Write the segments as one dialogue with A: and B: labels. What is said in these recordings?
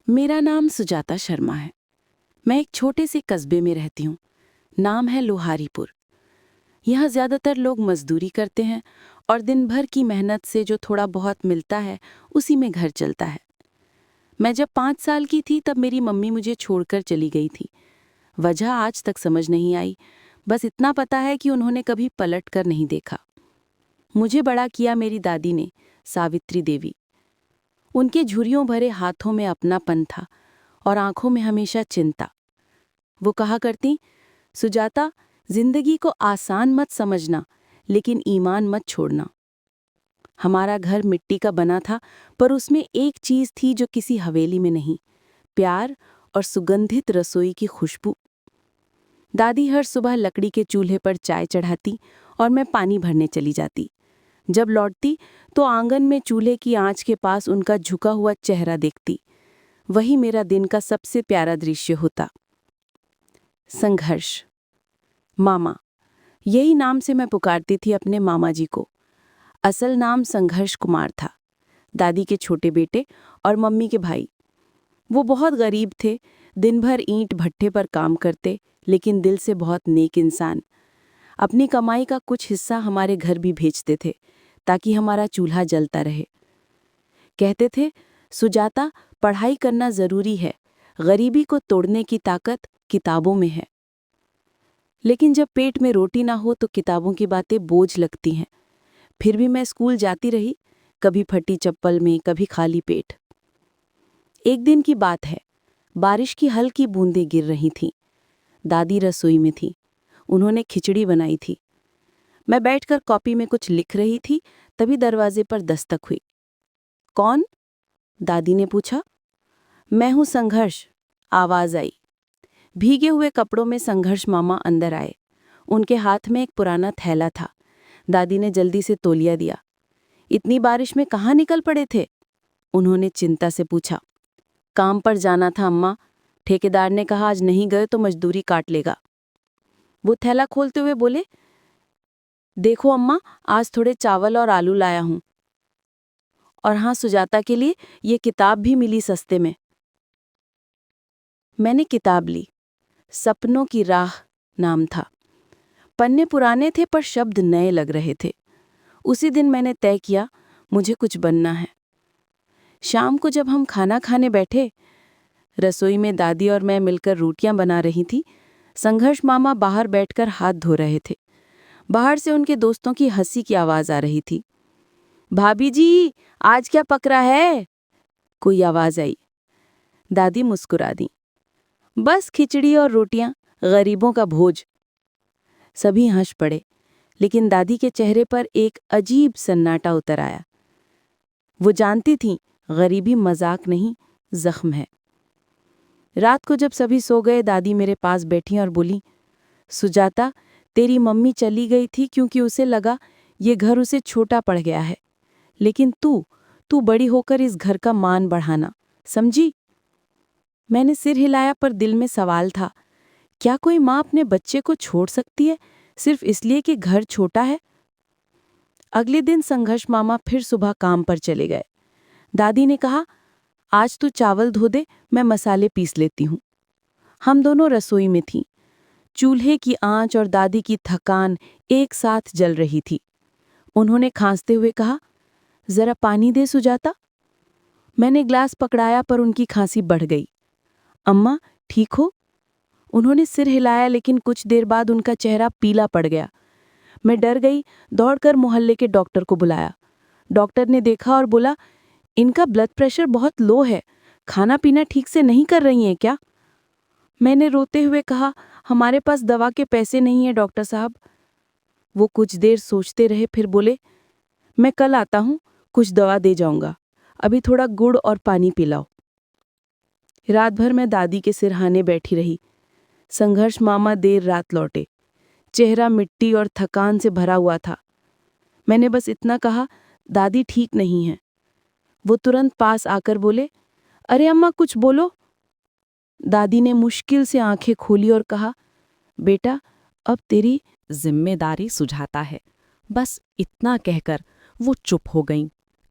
A: मेरा नाम सुजाता शर्मा है। मैं एक छोटे से कस्बे में रहती हूँ। नाम है लोहारीपुर। यहाँ ज़्यादातर लोग मजदूरी करते हैं और दिन भर की मेहनत से जो थोड़ा बहुत मिलता है उसी में घर चलता है। मैं जब 5 साल की थी तब मेरी मम्मी मुझे छोड़कर चली गई थी। वजह आज तक समझ नहीं आई। बस इतना पता है कि उन्होंने कभी पलट कर नहीं देखा। मुझे बड़ा किया मेरी दादी ने, सावित्री देवी। उनके झुर्रियों भरे हाथों में अपनापन था और आंखों में हमेशा चिंता। वो कहा करती, सुजाता, जिंदगी को आसान मत समझना, लेकिन ईमान मत छोड़ना। हमारा घर मिट्टी का बना था, पर उसमें एक चीज थी जो किसी हवेली में नहीं, प्यार और सुगंधित रसोई की खुशबू। दादी हर सुबह लकड़ी के चूल्हे पर चाय चढ़ाती और मैं पानी भरने चली जाती। जब लौटती तो आंगन में चूल्हे की आंच के पास उनका झुका हुआ चेहरा देखती। वही मेरा दिन का सबसे प्यारा दृश्य होता। संघर्ष। मामा, यही नाम से मैं पुकारती थी अपने मामा जी को। असल नाम संघर्ष कुमार था, दादी के छोटे बेटे और मम्मी के भाई। वो बहुत गरीब थे, दिन भर ईंट भट्ठे पर काम करते, लेकिन दिल से बहुत नेक इंसान। अपनी कमाई का कुछ हिस्सा हमारे घर भी भेजते थे ताकि हमारा चूल्हा जलता रहे। कहते थे, सुजाता, पढ़ाई करना जरूरी है, गरीबी को तोड़ने की ताकत किताबों में है। लेकिन जब पेट में रोटी ना हो तो किताबों की बातें बोझ लगती हैं। फिर भी मैं स्कूल जाती रही, कभी फटी चप्पल में, कभी खाली पेट। एक दिन की बात है, बारिश की हल्की बूंदें गिर रही थीं। दादी रसोई में थी, उन्होंने खिचड़ी बनाई थी। मैं बैठकर कॉपी में कुछ लिख रही थी, तभी दरवाजे पर दस्तक हुई। कौन? दादी ने पूछा। मैं हूं संघर्ष, आवाज आई। भीगे हुए कपड़ों में संघर्ष मामा अंदर आए। उनके हाथ में एक पुराना थैला था। दादी ने जल्दी से तौलिया दिया। इतनी बारिश में कहाँ निकल पड़े थे? उन्होंने चिंता से पूछा। काम पर जाना था अम्मा, ठेकेदार ने कहा आज नहीं गए तो मजदूरी काट लेगा। वो थैला खोलते हुए बोले, देखो अम्मा, आज थोड़े चावल और आलू लाया हूं। और हाँ, सुजाता के लिए ये किताब भी मिली सस्ते में। मैंने किताब ली। सपनों की राह नाम था। पन्ने पुराने थे पर शब्द नए लग रहे थे। उसी दिन मैंने तय किया, मुझे कुछ बनना है। शाम को जब हम खाना खाने बैठे, रसोई में दादी और मैं मिलकर रोटियां बना रही थी। संघर्ष मामा बाहर बैठकर हाथ धो रहे थे। बाहर से उनके दोस्तों की हंसी की आवाज आ रही थी। भाभी जी, आज क्या पक रहा है? कोई आवाज आई। दादी मुस्कुरा दी। बस खिचड़ी और रोटियां, गरीबों का भोज। सभी हंस पड़े, लेकिन दादी के चेहरे पर एक अजीब सन्नाटा उतर आया। वो जानती थीं, गरीबी मजाक नहीं, जख्म है। रात को जब सभी सो गए, दादी मेरे पास बैठी और बोली, सुजाता, तेरी मम्मी चली गई थी क्योंकि उसे लगा ये घर उसे छोटा पड़ गया है, लेकिन तू बड़ी होकर इस घर का मान बढ़ाना, समझी? मैंने सिर हिलाया, पर दिल में सवाल था, क्या कोई माँ अपने बच्चे को छोड़ सकती है सिर्फ इसलिए कि घर छोटा है? अगले दिन संघर्ष मामा फिर सुबह काम पर चले गए। दादी ने कहा, आज तू चावल धो दे, मैं मसाले पीस लेती हूँ। हम दोनों रसोई में थीं। चूल्हे की आंच और दादी की थकान एक साथ जल रही थी। उन्होंने खांसते हुए कहा, जरा पानी दे सुजाता। मैंने ग्लास पकड़ाया, पर उनकी खांसी बढ़ गई। अम्मा, ठीक हो? उन्होंने सिर हिलाया, लेकिन कुछ देर बाद उनका चेहरा पीला पड़ गया। मैं डर गई, दौड़कर मोहल्ले के डॉक्टर को बुलाया। डॉक्टर ने देखा और बोला, इनका ब्लड प्रेशर बहुत लो है, खाना पीना ठीक से नहीं कर रही हैं क्या? मैंने रोते हुए कहा, हमारे पास दवा के पैसे नहीं है डॉक्टर साहब। वो कुछ देर सोचते रहे, फिर बोले, मैं कल आता हूँ, कुछ दवा दे जाऊंगा, अभी थोड़ा गुड़ और पानी पिलाओ। रात भर मैं दादी के सिरहाने बैठी रही। संघर्ष मामा देर रात लौटे। चेहरा मिट्टी और थकान से भरा हुआ था। मैंने बस इतना कहा, दादी ठीक नहीं है। वो तुरंत पास आकर बोले, अरे अम्मा, कुछ बोलो। दादी ने मुश्किल से आंखें खोली और कहा, बेटा, अब तेरी
B: जिम्मेदारी सुझाता है। बस इतना कहकर वो चुप हो गईं।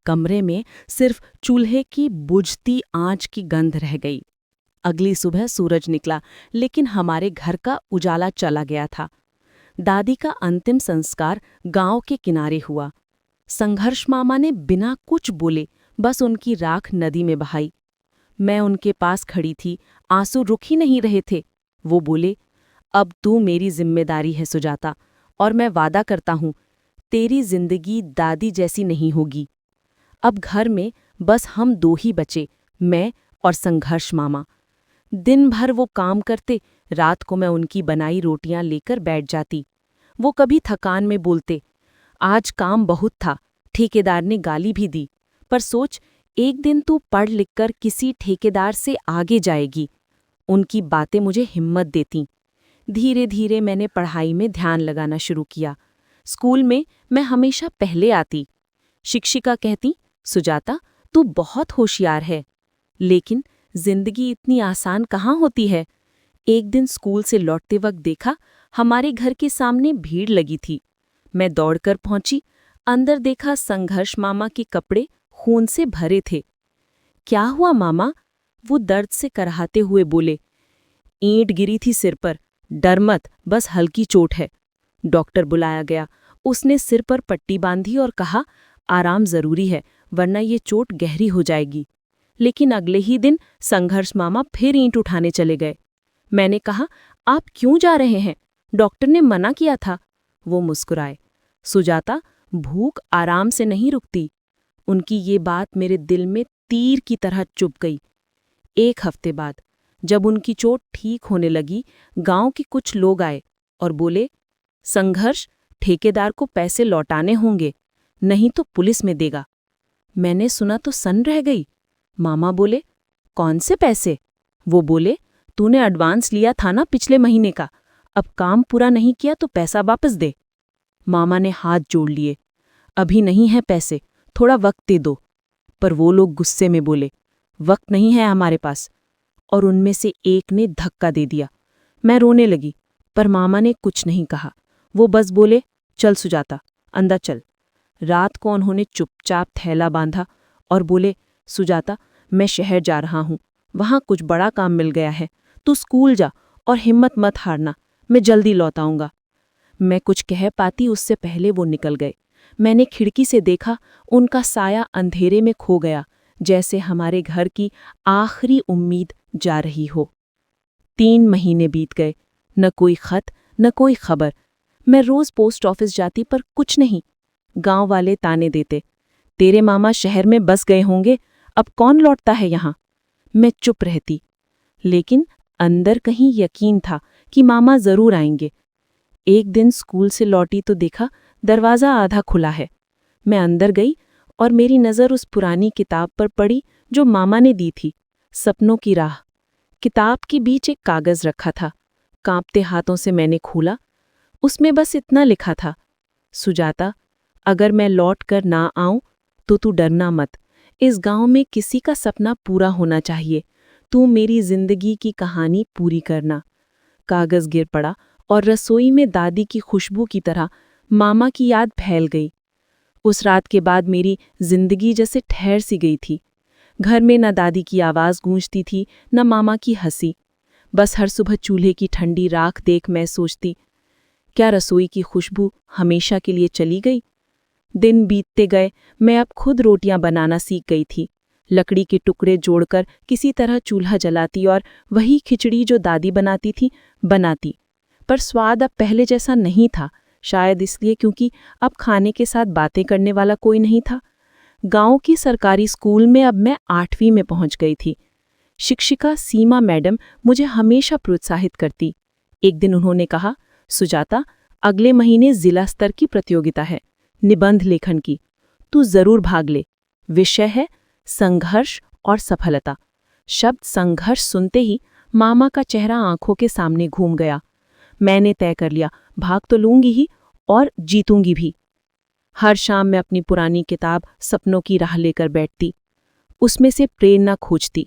B: कमरे में सिर्फ चूल्हे की बुझती आंच की गंध रह गई। अगली सुबह सूरज निकला, लेकिन हमारे घर का उजाला चला गया था। दादी का अंतिम संस्कार गांव के किनारे हुआ। संघर्ष मामा ने बिना कुछ बोले बस उनकी राख नदी में बहाई। मैं उनके पास खड़ी थी, आंसू रुक ही नहीं रहे थे। वो बोले, अब तू मेरी जिम्मेदारी है सुजाता, और मैं वादा करता हूं तेरी जिंदगी दादी जैसी नहीं होगी। अब घर में बस हम दो ही बचे, मैं और संघर्ष मामा। दिन भर वो काम करते, रात को मैं उनकी बनाई रोटियां लेकर बैठ जाती। वो कभी थकान में बोलते, आज काम बहुत था, ठेकेदार ने गाली भी दी, पर सोच एक दिन तू पढ़ लिख कर किसी ठेकेदार से आगे जाएगी। उनकी बातें मुझे हिम्मत देतीं। धीरे धीरे मैंने पढ़ाई में ध्यान लगाना शुरू किया। स्कूल में मैं हमेशा पहले आती। शिक्षिका कहती, सुजाता तू बहुत होशियार है। लेकिन जिंदगी इतनी आसान कहाँ होती है। एक दिन स्कूल से लौटते वक्त देखा, हमारे घर के सामने भीड़ लगी थी। मैं दौड़कर पहुंची, अंदर देखा संघर्ष मामा के कपड़े खून से भरे थे। क्या हुआ मामा? वो दर्द से कराहते हुए बोले, ईंट गिरी थी सिर पर, डर मत, बस हल्की चोट है। डॉक्टर बुलाया गया। उसने सिर पर पट्टी बांधी और कहा, आराम जरूरी है, वरना ये चोट गहरी हो जाएगी। लेकिन अगले ही दिन संघर्ष मामा फिर ईंट उठाने चले गए। मैंने कहा, आप क्यों जा रहे हैं? डॉक्टर ने मना किया था। वो मुस्कुराए, सुजाता भूख आराम से नहीं रुकती। उनकी ये बात मेरे दिल में तीर की तरह चुभ गई। एक हफ्ते बाद जब उनकी चोट ठीक होने लगी, गांव के कुछ लोग आए और बोले, संघर्ष ठेकेदार को पैसे लौटाने होंगे, नहीं तो पुलिस में देगा। मैंने सुना तो सन्न रह गई। मामा बोले, कौन से पैसे? वो बोले, तूने एडवांस लिया था ना पिछले महीने का, अब काम पूरा नहीं किया तो पैसा वापस दे। मामा ने हाथ जोड़ लिए, अभी नहीं है पैसे, थोड़ा वक्त दे दो। पर वो लोग गुस्से में बोले, वक्त नहीं है हमारे पास, और उनमें से एक ने धक्का दे दिया। मैं रोने लगी, पर मामा ने कुछ नहीं कहा। वो बस बोले, चल सुजाता, अंदर चल। रात को उन्होंने चुपचाप थैला बांधा और बोले, सुजाता मैं शहर जा रहा हूं, वहां कुछ बड़ा काम मिल गया है, तू स्कूल जा और हिम्मत मत हारना, मैं जल्दी लौट आऊंगा। मैं कुछ कह पाती उससे पहले वो निकल गए। मैंने खिड़की से देखा, उनका साया अंधेरे में खो गया, जैसे हमारे घर की आखिरी उम्मीद जा रही हो। 3 महीने बीत गए, न कोई खत न कोई खबर। मैं रोज पोस्ट ऑफिस जाती पर कुछ नहीं। गांव वाले ताने देते, तेरे मामा शहर में बस गए होंगे, अब कौन लौटता है यहाँ। मैं चुप रहती, लेकिन अंदर कहीं यकीन था कि मामा जरूर आएंगे। एक दिन स्कूल से लौटी तो देखा दरवाज़ा आधा खुला है। मैं अंदर गई और मेरी नज़र उस पुरानी किताब पर पड़ी जो मामा ने दी थी, सपनों की राह। किताब के बीच एक कागज़ रखा था। कांपते हाथों से मैंने खोला। उसमें बस इतना लिखा था, सुजाता अगर मैं लौट कर ना आऊं तो तू डरना मत, इस गांव में किसी का सपना पूरा होना चाहिए, तू मेरी जिंदगी की कहानी पूरी करना। कागज़ गिर पड़ा और रसोई में दादी की खुशबू की तरह मामा की याद फैल गई। उस रात के बाद मेरी जिंदगी जैसे ठहर सी गई थी। घर में न दादी की आवाज़ गूंजती थी, न मामा की हंसी। बस हर सुबह चूल्हे की ठंडी राख देख मैं सोचती, क्या रसोई की खुशबू हमेशा के लिए चली गई? दिन बीतते गए, मैं अब खुद रोटियां बनाना सीख गई थी। लकड़ी के टुकड़े जोड़कर किसी तरह चूल्हा जलाती और वही खिचड़ी जो दादी बनाती थी बनाती। पर स्वाद अब पहले जैसा नहीं था, शायद इसलिए क्योंकि अब खाने के साथ बातें करने वाला कोई नहीं था। गांव की सरकारी स्कूल में अब मैं 8वीं में पहुंच गई थी। शिक्षिका सीमा मैडम मुझे हमेशा प्रोत्साहित करती। एक दिन उन्होंने कहा, सुजाता अगले महीने जिला स्तर की प्रतियोगिता है, निबंध लेखन की, तू जरूर भाग ले। विषय है संघर्ष और सफलता। शब्द संघर्ष सुनते ही मामा का चेहरा आंखों के सामने घूम गया। मैंने तय कर लिया, भाग तो लूंगी ही और जीतूंगी भी। हर शाम मैं अपनी पुरानी किताब सपनों की राह लेकर बैठती, उसमें से प्रेरणा खोजती।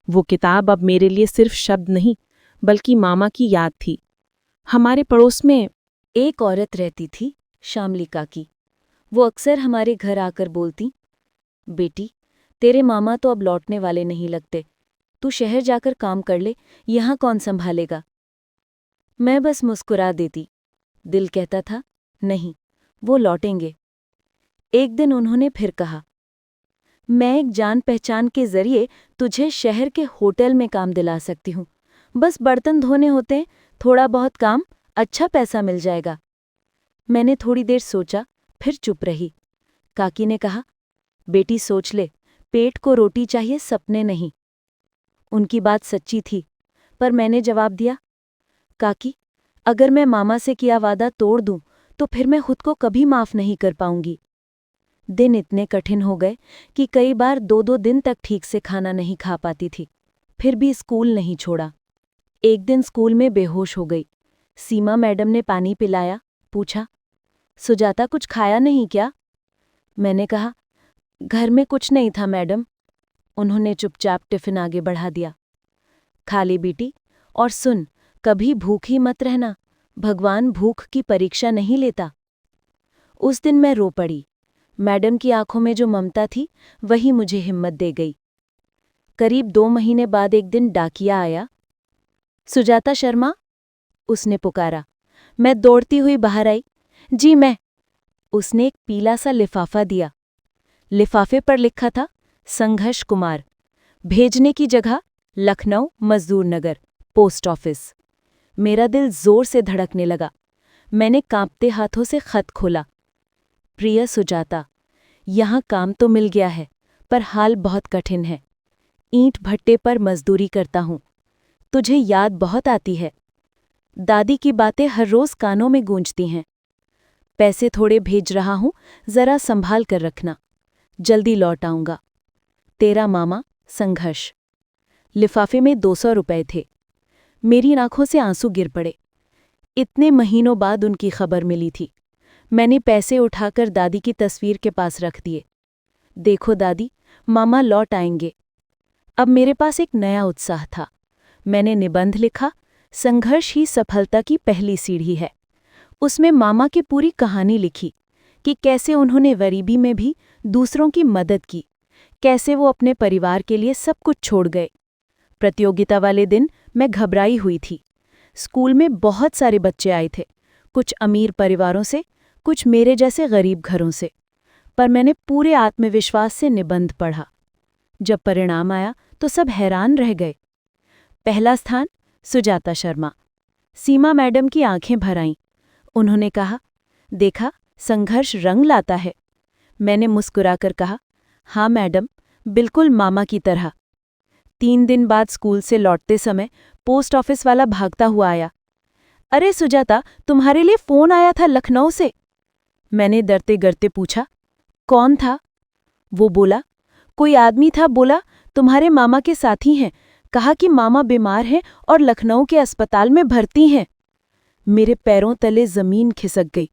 B: वो किताब अब मेरे लिए सिर्फ शब्द नहीं, बल्कि मामा की याद थी। हमारे पड़ोस में
A: एक औरत रहती थी, शामलिका की। वो अक्सर हमारे घर आकर बोलती,
C: बेटी, तेरे मामा तो अब लौटने वाले नहीं लगते। तू शहर जाकर काम कर ले, यहाँ कौन संभालेगा? मैं बस मुस्कुरा देती। दिल कहता था, नहीं, वो लौटेंगे। एक दिन उन्होंने फिर कहा, मैं एक जान पहचान के जरिए तुझे शहर के होटल में काम दिला सकती हूँ। बस बर्तन धोने होते हैं, थोड़ा बहुत काम, अच्छा पैसा मिल जाएगा। मैंने थोड़ी देर सोचा, फिर चुप रही। काकी ने कहा, बेटी सोच ले, पेट को रोटी चाहिए, सपने नहीं। उनकी बात सच्ची थी, पर मैंने जवाब दिया, काकी, अगर मैं मामा से किया वादा तोड़ दूं, तो फिर मैं खुद को कभी माफ नहीं कर पाऊंगी। दिन इतने कठिन हो गए कि कई बार 2-2 दिन तक ठीक से खाना नहीं खा पाती थी। फिर भी स्कूल नहीं छोड़ा। एक दिन स्कूल में बेहोश हो गई। सीमा मैडम ने पानी पिलाया, पूछा, सुजाता कुछ खाया नहीं क्या? मैंने कहा, घर में कुछ नहीं था मैडम। उन्होंने चुपचाप टिफिन आगे बढ़ा दिया। खा ले बेटी, और सुन, कभी भूखी मत रहना, भगवान भूख की परीक्षा नहीं लेता। उस दिन मैं रो पड़ी। मैडम की आंखों में जो ममता थी, वही मुझे हिम्मत दे गई। करीब 2 महीने बाद एक दिन डाकिया आया। सुजाता शर्मा, उसने पुकारा। मैं दौड़ती हुई बाहर आई। जी मैं। उसने एक पीला सा लिफाफा दिया। लिफाफे पर लिखा था, संघर्ष कुमार, भेजने की जगह लखनऊ मजदूर नगर, पोस्ट ऑफिस। मेरा दिल जोर से धड़कने लगा। मैंने कांपते हाथों से खत खोला। प्रिय सुजाता, यहाँ काम तो मिल गया है, पर हाल बहुत कठिन है। ईंट भट्टे पर मजदूरी करता हूँ। तुझे याद बहुत आती है। दादी की बातें हर रोज कानों में गूंजती हैं। पैसे थोड़े भेज रहा हूँ, जरा संभाल कर रखना। जल्दी लौट आऊंगा। तेरा मामा, संघर्ष। लिफाफे में 200 रुपए थे। मेरी आंखों से आंसू गिर पड़े। इतने महीनों बाद उनकी खबर मिली थी। मैंने पैसे उठाकर दादी की तस्वीर के पास रख दिए। देखो दादी, मामा लौट आएंगे। अब मेरे पास एक नया उत्साह था। मैंने निबंध लिखा, संघर्ष ही सफलता की पहली सीढ़ी है। उसमें मामा की पूरी कहानी लिखी कि कैसे उन्होंने गरीबी में भी दूसरों की मदद की, कैसे वो अपने परिवार के लिए सब कुछ छोड़ गए। प्रतियोगिता वाले दिन मैं घबराई हुई थी। स्कूल में बहुत सारे बच्चे आए थे, कुछ अमीर परिवारों से, कुछ मेरे जैसे गरीब घरों से। पर मैंने पूरे आत्मविश्वास से निबंध पढ़ा। जब परिणाम आया तो सब हैरान रह गए। पहला स्थान, सुजाता शर्मा। सीमा मैडम की आंखें भर आईं। उन्होंने कहा, देखा, संघर्ष रंग लाता है। मैंने मुस्कुराकर कहा, हाँ मैडम, बिल्कुल मामा की तरह। 3 दिन बाद स्कूल से लौटते समय पोस्ट ऑफिस वाला भागता हुआ आया। अरे सुजाता, तुम्हारे लिए फोन आया था लखनऊ से। मैंने डरते डरते पूछा, कौन था? वो बोला, कोई आदमी था, बोला तुम्हारे मामा के साथी हैं, कहा कि मामा बीमार हैं और लखनऊ के अस्पताल में भर्ती हैं। मेरे पैरों तले जमीन खिसक गई।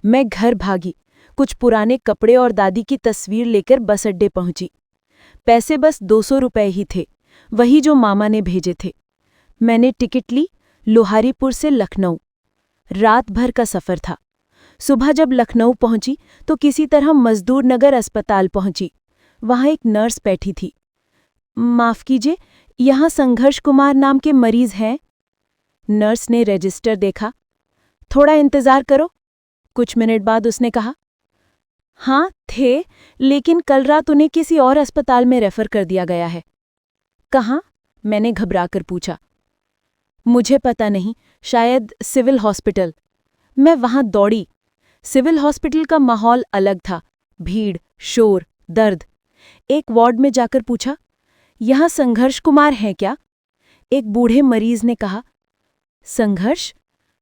C: मैं घर भागी, कुछ पुराने कपड़े और दादी की तस्वीर लेकर बस अड्डे पहुंची। पैसे बस 200 रुपए ही थे, वही जो मामा ने भेजे थे। मैंने टिकट ली, लोहारीपुर से लखनऊ। रात भर का सफर था। सुबह जब लखनऊ पहुंची तो किसी तरह मजदूर नगर अस्पताल पहुंची। वहां एक नर्स बैठी थी। माफ कीजिए, यहाँ संघर्ष कुमार नाम के मरीज हैं? नर्स ने रजिस्टर देखा। थोड़ा इंतजार करो। कुछ मिनट बाद उसने कहा, हाँ थे, लेकिन कल रात उन्हें किसी और अस्पताल में रेफर कर दिया गया है। कहाँ? मैंने घबराकर पूछा। मुझे पता नहीं, शायद सिविल हॉस्पिटल। मैं वहां दौड़ी। सिविल हॉस्पिटल का माहौल अलग था, भीड़, शोर, दर्द। एक वार्ड में जाकर पूछा, यहाँ संघर्ष कुमार हैं क्या? एक बूढ़े मरीज ने कहा, संघर्ष?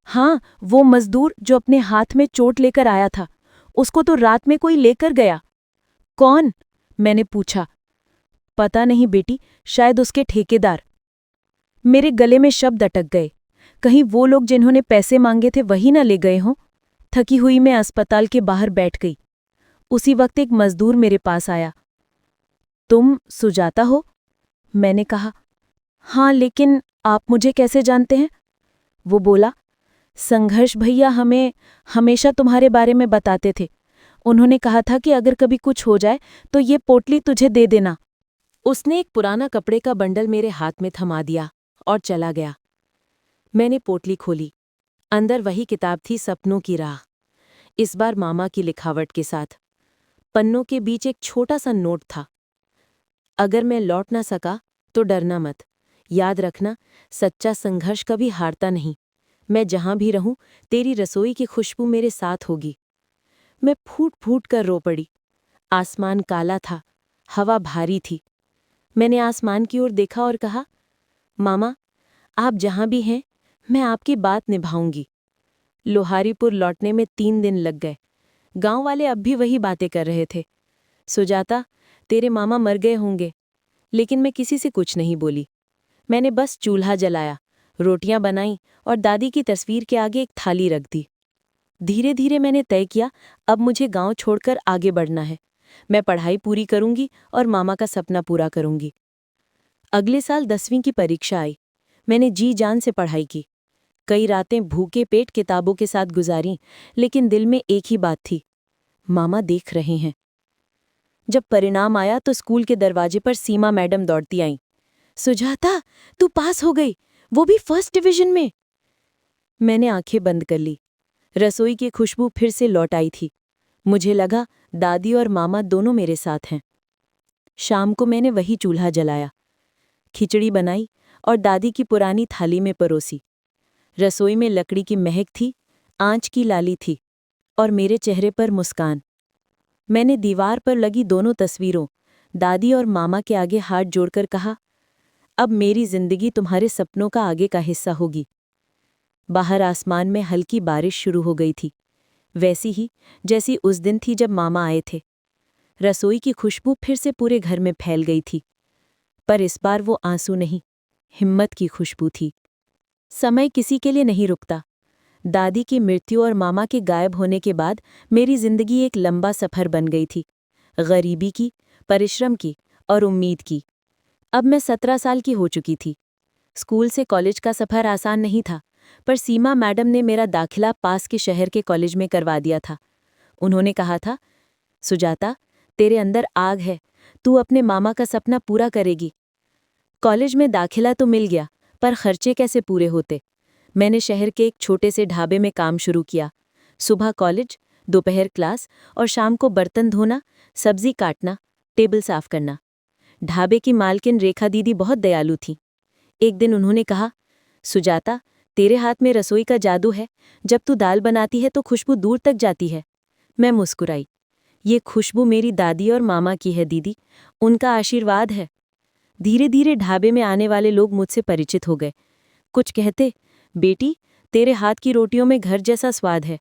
C: हाँ, वो मजदूर जो अपने हाथ में चोट लेकर आया था, उसको तो रात में कोई लेकर गया। कौन? मैंने पूछा। पता नहीं बेटी, शायद उसके ठेकेदार। मेरे गले में शब्द अटक गए। कहीं वो लोग जिन्होंने पैसे मांगे थे वही न ले गए हों। थकी हुई मैं अस्पताल के बाहर बैठ गई। उसी वक्त एक मजदूर मेरे पास आया। तुम सुजाता हो? मैंने कहा, हाँ, लेकिन आप मुझे कैसे जानते हैं? वो बोला, संघर्ष भैया हमें हमेशा तुम्हारे बारे में बताते थे।
A: उन्होंने कहा था कि अगर कभी कुछ हो जाए तो ये पोटली तुझे दे देना। उसने एक पुराना कपड़े का बंडल मेरे हाथ में थमा दिया और चला गया। मैंने पोटली खोली। अंदर वही किताब थी, सपनों की राह। इस बार मामा की लिखावट के साथ। पन्नों के बीच एक छोटा सा नोट था। अगर मैं लौट ना सका तो डरना मत। याद रखना, सच्चा संघर्ष कभी हारता नहीं। मैं जहां भी रहूं, तेरी रसोई की खुशबू मेरे साथ होगी। मैं फूट फूट कर रो पड़ी। आसमान काला था, हवा भारी थी। मैंने आसमान की ओर देखा और कहा, मामा, आप जहां भी हैं, मैं आपकी बात निभाऊंगी। लोहारीपुर लौटने में 3 दिन लग गए। गांव वाले अब भी वही बातें कर रहे थे। सुजाता, तेरे मामा मर गए होंगे। लेकिन मैं किसी से कुछ नहीं बोली। मैंने बस चूल्हा जलाया, रोटियां बनाईं और दादी की तस्वीर के आगे एक थाली रख दी। धीरे धीरे मैंने तय किया, अब मुझे गांव छोड़कर आगे बढ़ना है। मैं पढ़ाई पूरी करूंगी और मामा का सपना पूरा करूंगी। अगले साल 10वीं की परीक्षा आई। मैंने जी जान से पढ़ाई की। कई रातें भूखे पेट किताबों के साथ गुजारी, लेकिन दिल में एक ही बात थी, मामा देख रहे हैं। जब परिणाम आया तो स्कूल के दरवाजे पर सीमा मैडम दौड़ती आईं। सुजाता, तू पास हो गई, वो भी फर्स्ट डिवीजन में। मैंने आंखें बंद कर ली। रसोई की खुशबू फिर से लौट आई थी। मुझे लगा दादी और मामा दोनों मेरे साथ हैं। शाम को मैंने वही चूल्हा जलाया, खिचड़ी बनाई और दादी की पुरानी थाली में परोसी। रसोई में लकड़ी की महक थी, आंच की लाली थी और मेरे चेहरे पर मुस्कान। मैंने दीवार पर लगी दोनों तस्वीरों, दादी और मामा के आगे हाथ जोड़कर कहा, अब मेरी जिंदगी तुम्हारे सपनों का आगे का हिस्सा होगी। बाहर आसमान में हल्की बारिश शुरू हो गई थी, वैसी ही जैसी उस दिन थी जब मामा आए थे। रसोई की खुशबू फिर से पूरे घर में फैल गई थी, पर इस बार वो आंसू नहीं, हिम्मत की खुशबू थी। समय किसी के लिए नहीं रुकता। दादी की मृत्यु और मामा के गायब होने के बाद मेरी जिंदगी एक लंबा सफर बन गई थी, गरीबी की, परिश्रम की और उम्मीद की। अब मैं 17 साल की हो चुकी थी। स्कूल से कॉलेज का सफर आसान नहीं था, पर सीमा मैडम ने मेरा दाखिला पास के शहर के कॉलेज में करवा दिया था। उन्होंने कहा था, सुजाता, तेरे अंदर आग है, तू अपने मामा का सपना पूरा करेगी। कॉलेज में दाखिला तो मिल गया, पर खर्चे कैसे पूरे होते। मैंने शहर के एक छोटे से ढाबे में काम शुरू किया। सुबह कॉलेज, दोपहर क्लास और शाम को बर्तन धोना, सब्जी काटना, टेबल साफ करना। ढाबे की मालकिन रेखा दीदी बहुत दयालु थीं। एक दिन उन्होंने कहा, सुजाता, तेरे हाथ में रसोई का जादू है, जब तू दाल बनाती है तो खुशबू दूर तक जाती है। मैं मुस्कुराई। ये खुशबू मेरी दादी और मामा की है दीदी, उनका आशीर्वाद है। धीरे धीरे ढाबे में आने वाले लोग मुझसे परिचित हो गए। कुछ कहते, बेटी, तेरे हाथ की रोटियों में घर जैसा स्वाद है।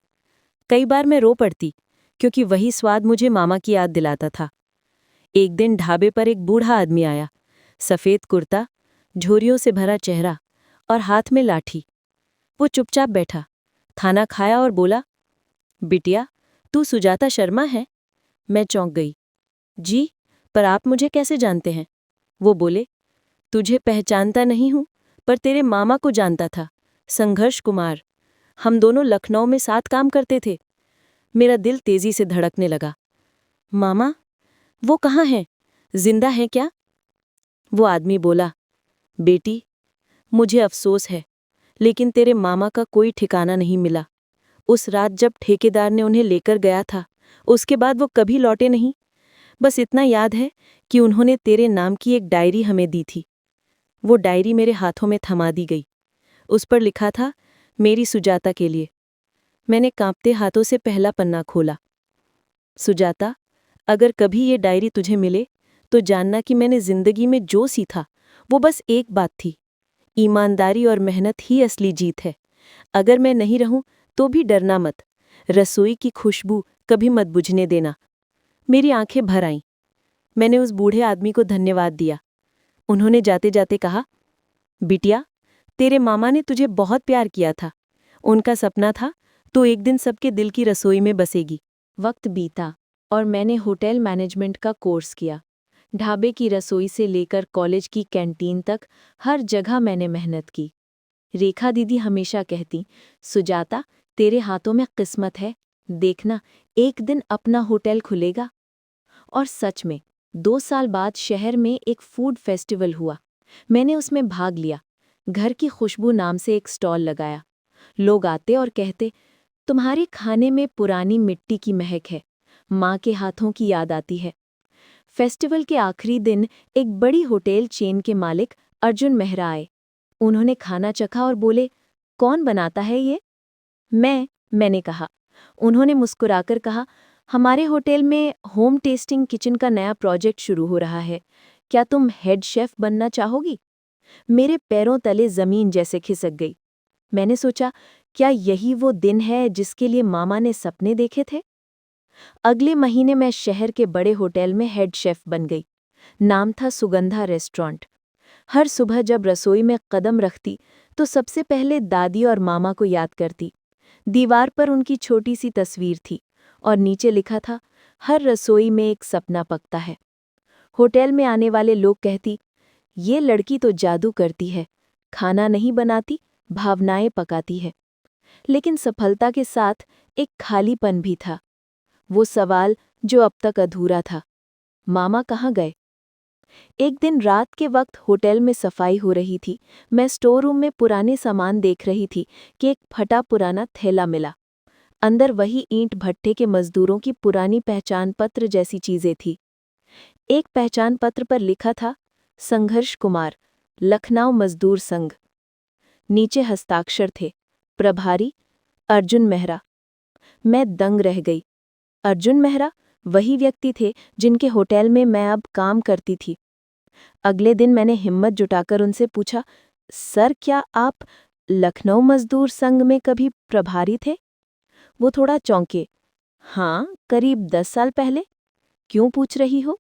A: कई बार मैं रो पड़ती, क्योंकि वही स्वाद मुझे मामा की याद दिलाता था। एक दिन ढाबे पर एक बूढ़ा आदमी आया, सफ़ेद कुर्ता, झुर्रियों से भरा चेहरा और हाथ में लाठी। वो चुपचाप बैठा, खाना खाया और बोला, बिटिया, तू सुजाता शर्मा है? मैं चौंक गई। जी, पर आप मुझे कैसे जानते हैं? वो बोले, तुझे पहचानता नहीं हूं, पर तेरे मामा को जानता था, संघर्ष कुमार। हम दोनों लखनऊ में साथ काम करते थे। मेरा दिल तेजी से धड़कने लगा। मामा, वो कहाँ हैं? जिंदा हैं क्या? वो आदमी बोला, बेटी, मुझे अफसोस है, लेकिन तेरे मामा का कोई ठिकाना नहीं मिला। उस रात जब ठेकेदार ने उन्हें लेकर गया था, उसके बाद वो कभी लौटे नहीं। बस इतना याद है कि उन्होंने तेरे नाम की एक डायरी हमें दी थी। वो डायरी मेरे हाथों में थमा दी गई। उस पर लिखा था, मेरी सुजाता के लिए। मैंने कांपते हाथों से पहला पन्ना खोला। सुजाता, अगर कभी ये डायरी तुझे मिले तो जानना कि मैंने जिंदगी में जो सीखा वो बस एक बात थी, ईमानदारी और मेहनत ही असली जीत है। अगर मैं नहीं रहूं तो भी डरना मत, रसोई की खुशबू कभी मत बुझने देना। मेरी आंखें भर आईं। मैंने उस बूढ़े आदमी को धन्यवाद दिया। उन्होंने जाते जाते कहा, बिटिया, तेरे मामा ने तुझे बहुत प्यार किया था। उनका सपना था तो एक दिन सबके दिल की रसोई में बसेगी।
C: वक्त बीता और मैंने होटल मैनेजमेंट का कोर्स किया। ढाबे की रसोई से लेकर कॉलेज की कैंटीन तक हर जगह मैंने मेहनत की। रेखा दीदी हमेशा कहती, सुजाता, तेरे हाथों में किस्मत है, देखना, एक दिन अपना होटल खुलेगा। और सच में 2 साल बाद शहर में एक फूड फेस्टिवल हुआ। मैंने उसमें भाग लिया। घर की खुशबू नाम से एक स्टॉल लगाया। लोग आते और कहते, तुम्हारे खाने में पुरानी मिट्टी की महक है, माँ के हाथों की याद आती है। फेस्टिवल के आखिरी दिन एक बड़ी होटल चेन के मालिक अर्जुन मेहरा आए। उन्होंने खाना चखा और बोले, कौन बनाता है ये? मैंने कहा। उन्होंने मुस्कुराकर कहा, हमारे होटल में होम टेस्टिंग किचन का नया प्रोजेक्ट शुरू हो रहा है। क्या तुम हेड शेफ बनना चाहोगी? मेरे पैरों तले जमीन जैसे खिसक गई। मैंने सोचा, क्या यही वो दिन है जिसके लिए मामा ने सपने देखे थे? अगले महीने मैं शहर के बड़े होटल में हेड शेफ बन गई। नाम था सुगंधा रेस्टोरेंट। हर सुबह जब रसोई में कदम रखती तो सबसे पहले दादी और मामा को याद करती। दीवार पर उनकी छोटी सी तस्वीर थी और नीचे लिखा था, हर रसोई में एक सपना पकता है। होटल में आने वाले लोग कहती, ये लड़की तो जादू करती है, खाना नहीं बनाती, भावनाएं पकाती है। लेकिन सफलता के साथ एक खालीपन भी था। वो सवाल जो अब तक अधूरा था, मामा कहाँ गए? एक दिन रात के वक्त होटल में सफाई हो रही थी। मैं स्टोर रूम में पुराने सामान देख रही थी कि एक फटा पुराना थैला मिला। अंदर वही ईंट भट्टे के मजदूरों की पुरानी पहचान पत्र जैसी चीजें थी। एक पहचान पत्र पर लिखा था, संघर्ष कुमार, लखनऊ मजदूर संघ। नीचे हस्ताक्षर थे, प्रभारी अर्जुन मेहरा। मैं दंग रह गई। अर्जुन मेहरा वही व्यक्ति थे जिनके होटल में मैं अब काम करती थी। अगले दिन मैंने हिम्मत जुटाकर उनसे पूछा, सर क्या आप लखनऊ मजदूर संघ में कभी प्रभारी थे? वो थोड़ा चौंके। हाँ, करीब 10 साल पहले। क्यों पूछ रही हो?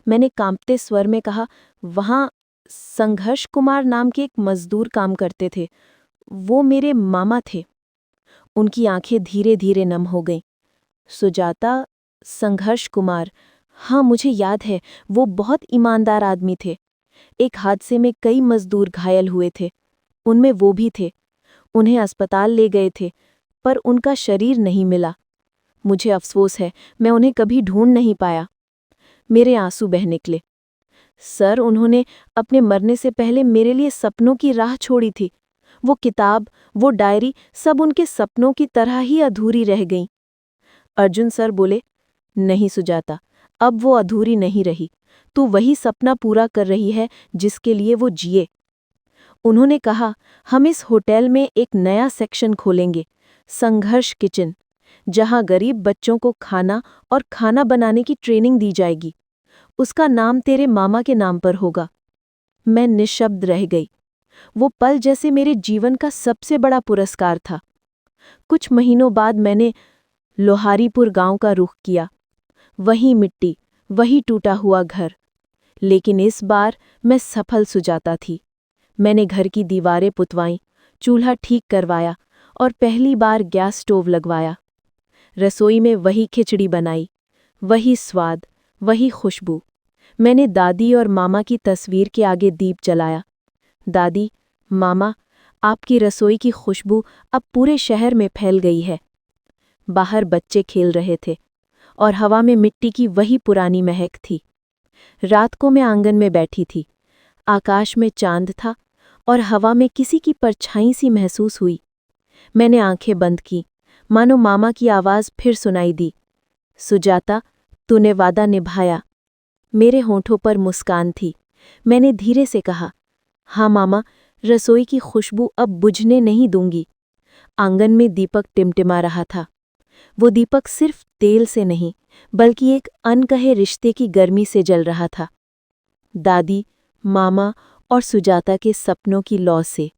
C: मैंने कांपते स्वर में कहा, वहाँ संघर्ष कुमार नाम के एक मजदूर काम करते थे। वो मेरे मामा थे। उनकी आंखें धीरे धीरे नम हो गईं। सुजाता, संघर्ष कुमार, हाँ मुझे याद है, वो बहुत ईमानदार आदमी थे। एक हादसे में कई मजदूर घायल हुए थे, उनमें वो भी थे। उन्हें अस्पताल ले गए थे, पर उनका शरीर नहीं मिला। मुझे अफसोस है, मैं उन्हें कभी ढूंढ नहीं पाया। मेरे आंसू बह निकले। सर, उन्होंने अपने मरने से पहले मेरे लिए सपनों की राह छोड़ी थी। वो किताब, वो डायरी, सब उनके सपनों की तरह ही अधूरी रह गईं। अर्जुन सर बोले, नहीं सुजाता, अब वो अधूरी नहीं रही। तू वही सपना पूरा कर रही है जिसके लिए वो जिए। उन्होंने कहा, हम इस होटल में एक नया सेक्शन खोलेंगे, संघर्ष किचन, जहां गरीब बच्चों को खाना और खाना बनाने की ट्रेनिंग दी जाएगी। उसका नाम तेरे मामा के नाम पर होगा। मैं निशब्द रह गई। वो पल जैसे मेरे जीवन का सबसे बड़ा पुरस्कार था। कुछ महीनों बाद मैंने लोहारीपुर गांव का रुख किया। वही मिट्टी, वही टूटा हुआ घर। लेकिन इस बार मैं सफल सुजाता थी। मैंने घर की दीवारें पुतवाईं, चूल्हा ठीक करवाया और पहली बार गैस स्टोव लगवाया। रसोई में वही खिचड़ी बनाई, वही स्वाद, वही खुशबू। मैंने दादी और मामा की तस्वीर के आगे दीप जलाया। दादी, मामा, आपकी रसोई की खुशबू अब पूरे शहर में फैल गई है। बाहर बच्चे खेल रहे थे और हवा में मिट्टी की वही पुरानी महक थी। रात को मैं आंगन में बैठी थी। आकाश में चांद था और हवा में किसी की परछाई सी महसूस हुई। मैंने आंखें बंद की, मानो मामा की आवाज़ फिर सुनाई दी, सुजाता, तूने वादा निभाया। मेरे होंठों पर मुस्कान थी। मैंने धीरे से कहा, हाँ मामा, रसोई की खुशबू अब बुझने नहीं दूंगी। आंगन में दीपक टिमटिमा रहा था। वो दीपक सिर्फ तेल से नहीं, बल्कि एक अनकहे रिश्ते की गर्मी से जल रहा था। दादी, मामा और सुजाता के सपनों की लौ से।